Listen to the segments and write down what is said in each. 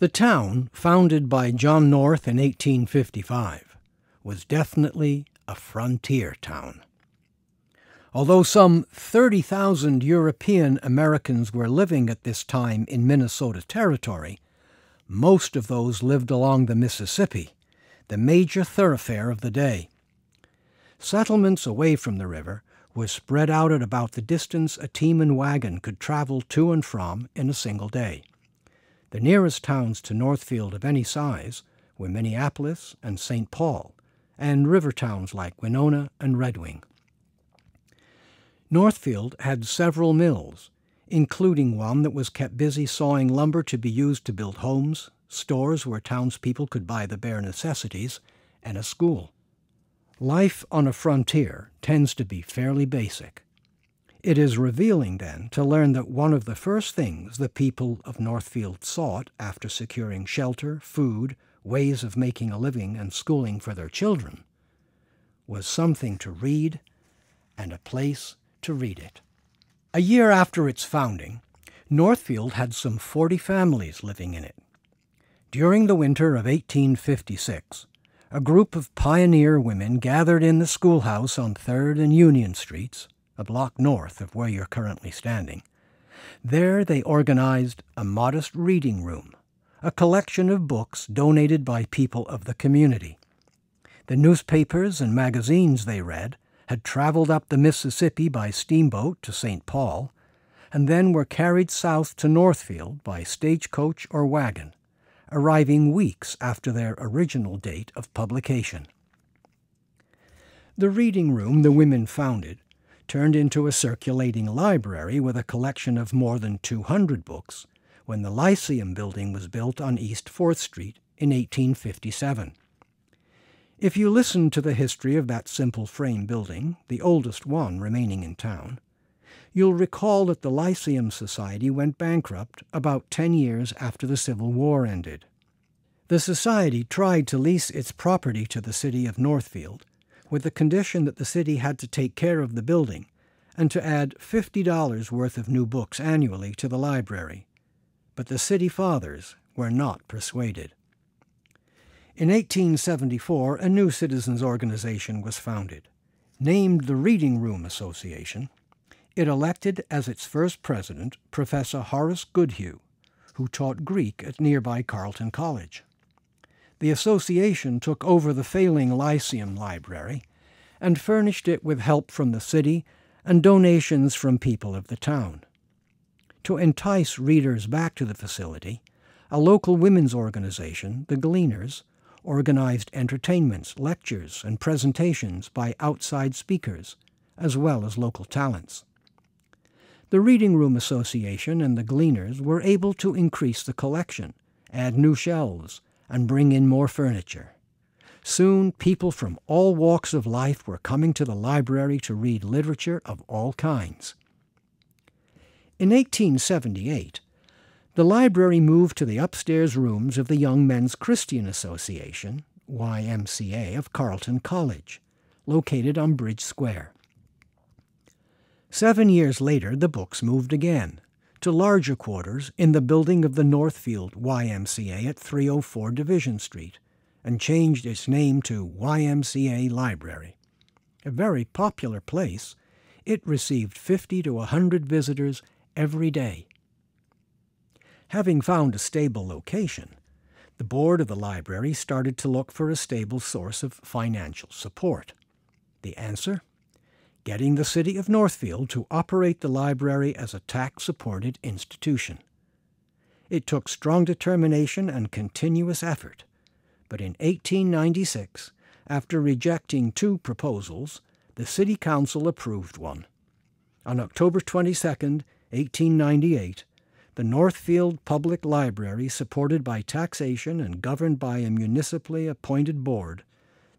The town, founded by John North in 1855, was definitely a frontier town. Although some 30,000 European Americans were living at this time in Minnesota Territory, most of those lived along the Mississippi, the major thoroughfare of the day. Settlements away from the river were spread out at about the distance a team and wagon could travel to and from in a single day. The nearest towns to Northfield of any size were Minneapolis and St. Paul, and river towns like Winona and Red Wing. Northfield had several mills, including one that was kept busy sawing lumber to be used to build homes, stores where townspeople could buy the bare necessities, and a school. Life on a frontier tends to be fairly basic. It is revealing, then, to learn that one of the first things the people of Northfield sought after securing shelter, food, ways of making a living, and schooling for their children was something to read and a place to read it. A year after its founding, Northfield had some 40 families living in it. During the winter of 1856, a group of pioneer women gathered in the schoolhouse on 3rd and Union Streets, a block north of where you're currently standing. There they organized a modest reading room, a collection of books donated by people of the community. The newspapers and magazines they read had traveled up the Mississippi by steamboat to St. Paul, and then were carried south to Northfield by stagecoach or wagon, arriving weeks after their original date of publication. The reading room the women founded turned into a circulating library with a collection of more than 200 books when the Lyceum building was built on East 4th Street in 1857. If you listen to the history of that simple frame building, the oldest one remaining in town, you'll recall that the Lyceum Society went bankrupt about 10 years after the Civil War ended. The Society tried to lease its property to the city of Northfield, with the condition that the city had to take care of the building and to add $50 worth of new books annually to the library. But the city fathers were not persuaded. In 1874, a new citizens' organization was founded. Named the Reading Room Association, it elected as its first president Professor Horace Goodhue, who taught Greek at nearby Carleton College. The association took over the failing Lyceum Library and furnished it with help from the city and donations from people of the town. To entice readers back to the facility, a local women's organization, the Gleaners, organized entertainments, lectures, and presentations by outside speakers, as well as local talents. The Reading Room Association and the Gleaners were able to increase the collection, add new shelves, and bring in more furniture. Soon, people from all walks of life were coming to the library to read literature of all kinds. In 1878, the library moved to the upstairs rooms of the Young Men's Christian Association, YMCA, of Carleton College, located on Bridge Square. 7 years later, the books moved again, to larger quarters in the building of the Northfield YMCA at 304 Division Street, and changed its name to YMCA Library. A very popular place, it received 50 to 100 visitors every day. Having found a stable location, the board of the library started to look for a stable source of financial support. The answer? Getting the city of Northfield to operate the library as a tax-supported institution. It took strong determination and continuous effort, but in 1896, after rejecting 2 proposals, the City Council approved one. On October 22, 1898, the Northfield Public Library, supported by taxation and governed by a municipally appointed board,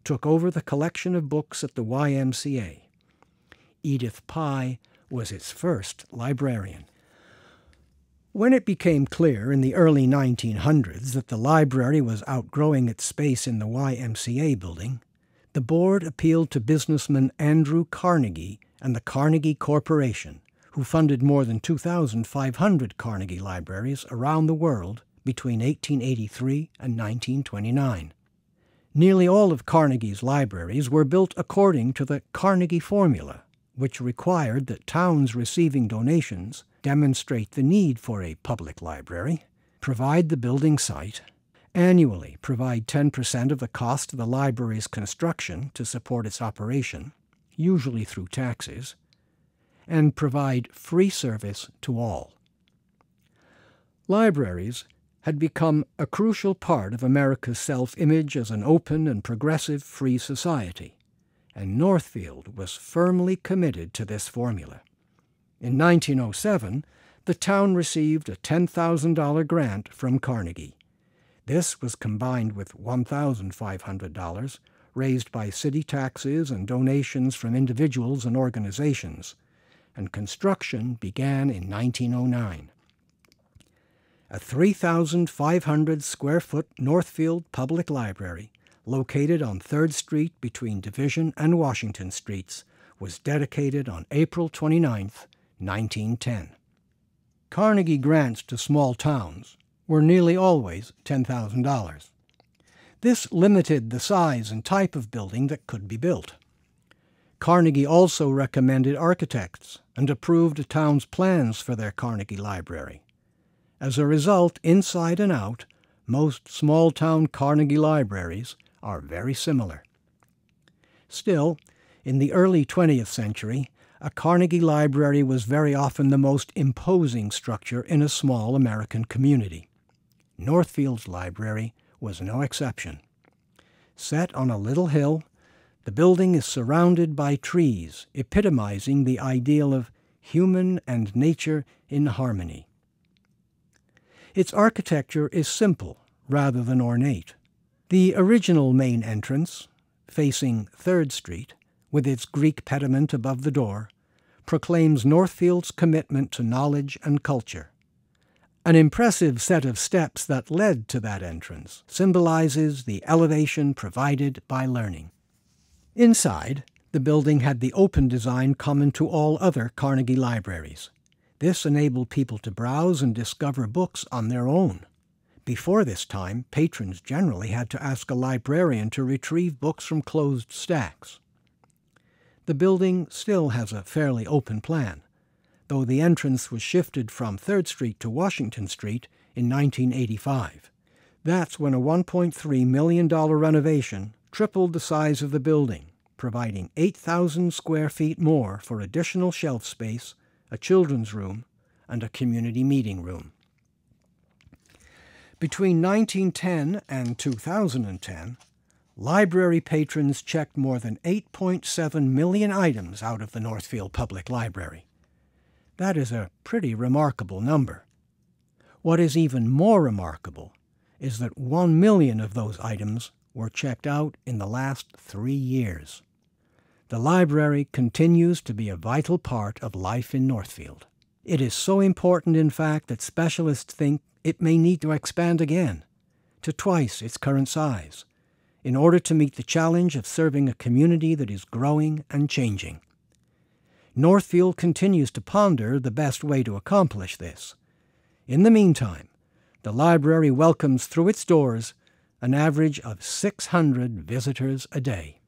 took over the collection of books at the YMCA. Edith Pye was its first librarian. When it became clear in the early 1900s that the library was outgrowing its space in the YMCA building, the board appealed to businessman Andrew Carnegie and the Carnegie Corporation, who funded more than 2,500 Carnegie libraries around the world between 1883 and 1929. Nearly all of Carnegie's libraries were built according to the Carnegie formula, which required that towns receiving donations demonstrate the need for a public library, provide the building site, annually provide 10% of the cost of the library's construction to support its operation, usually through taxes, and provide free service to all. Libraries had become a crucial part of America's self-image as an open and progressive free society, and Northfield was firmly committed to this formula. In 1907, the town received a $10,000 grant from Carnegie. This was combined with $1,500 raised by city taxes and donations from individuals and organizations, and construction began in 1909. A 3,500-square-foot Northfield Public Library, located on 3rd Street between Division and Washington Streets, was dedicated on April 29, 1910. Carnegie grants to small towns were nearly always $10,000. This limited the size and type of building that could be built. Carnegie also recommended architects and approved a town's plans for their Carnegie Library. As a result, inside and out, most small-town Carnegie libraries are very similar. Still, in the early 20th century, a Carnegie Library was very often the most imposing structure in a small American community. Northfield's library was no exception. Set on a little hill, the building is surrounded by trees, epitomizing the ideal of human and nature in harmony. Its architecture is simple rather than ornate. The original main entrance, facing 3rd Street, with its Greek pediment above the door, proclaims Northfield's commitment to knowledge and culture. An impressive set of steps that led to that entrance symbolizes the elevation provided by learning. Inside, the building had the open design common to all other Carnegie libraries. This enabled people to browse and discover books on their own. Before this time, patrons generally had to ask a librarian to retrieve books from closed stacks. The building still has a fairly open plan, though the entrance was shifted from 3rd Street to Washington Street in 1985. That's when a $1.3 million renovation tripled the size of the building, providing 8,000 square feet more for additional shelf space, a children's room, and a community meeting room. Between 1910 and 2010, library patrons checked more than 8.7 million items out of the Northfield Public Library. That is a pretty remarkable number. What is even more remarkable is that 1 million of those items were checked out in the last 3 years. The library continues to be a vital part of life in Northfield. It is so important, in fact, that specialists think it may need to expand again, to twice its current size, in order to meet the challenge of serving a community that is growing and changing. Northfield continues to ponder the best way to accomplish this. In the meantime, the library welcomes through its doors an average of 600 visitors a day.